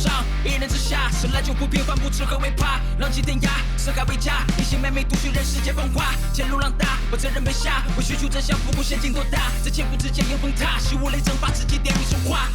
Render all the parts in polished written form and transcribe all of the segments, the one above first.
上，一人之下，生来就不平凡，不知何为怕。浪迹天涯，四海为家，一心妹妹独去任世界风华。前路浪大，我责任被下，我需求真相，不顾险境多大，在千古之间迎风踏，习无泪蒸发，自己点名说话。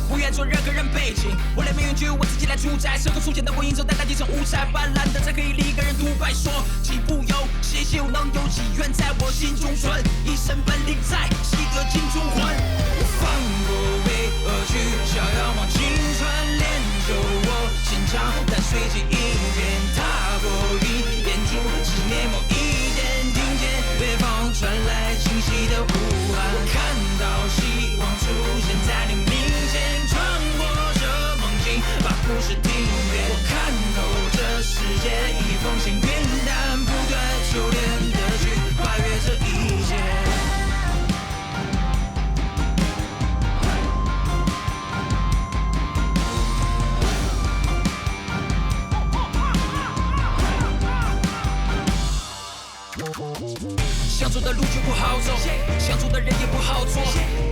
不愿做任何人背景，我来命运就由我自己来主宰。身后出现的我，迎着淡淡几层五彩斑斓的，在黑夜里一个人独白说，岂不由谁又能有几愿在我心中存？一身本领在，习得金中魂。我放过为恶去，逍遥望青春，练就我心肠，但随即一变，踏过一眼珠，执念某一点，听见北方传来清晰的呼喊。我看到希望出现在你面前，穿过这梦境，把故事听遍。我看透这世界，一封信云淡，不断修炼的去跨越这一切。想走的路就不好走，想做的人也不好做，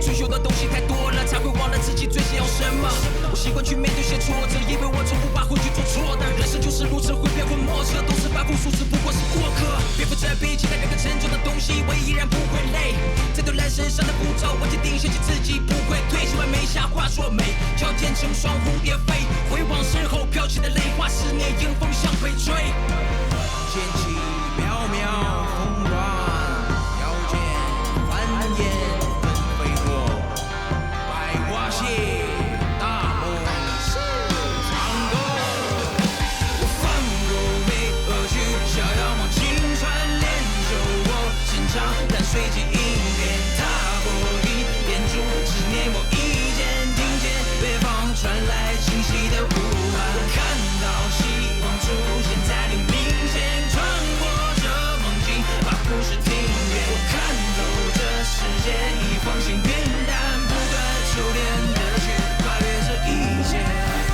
追求的东西太多了，才会忘了自己最想要什么。我习惯去面对些挫折，因为我从不把回去做错的。人生就是如此，会变幻莫测，都是反复数次，不过是过客。别负责比起那任何沉重的东西，我依然不会累。在对人身上的步骤，我坚定相信自己不会退。喜欢没瞎话说美，条件成双蝴蝶飞，回望身后飘起的泪花，思念迎风向北吹。剑气渺渺，风乱遥见，繁衍跟飞过，百花谢，大梦长歌。我放过为恶去，逍遥望青春，练就我心肠，但随即一变，踏过一眼珠，执念某一剑，听见北方传来清晰的呼喊。我看到希望出现在你面前，穿过这梦境，把故事听遍。我看透这世界，一封信云淡，不断修炼的去跨越这一切。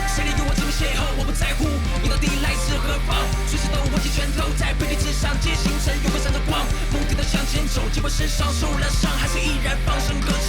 谁理与我怎么邂逅，我不在乎，你到底来自何方？随时都握紧拳头，在背地之上皆星辰，永恒闪着光，目的地向前走，尽管身上受了伤，还是依然放声歌唱。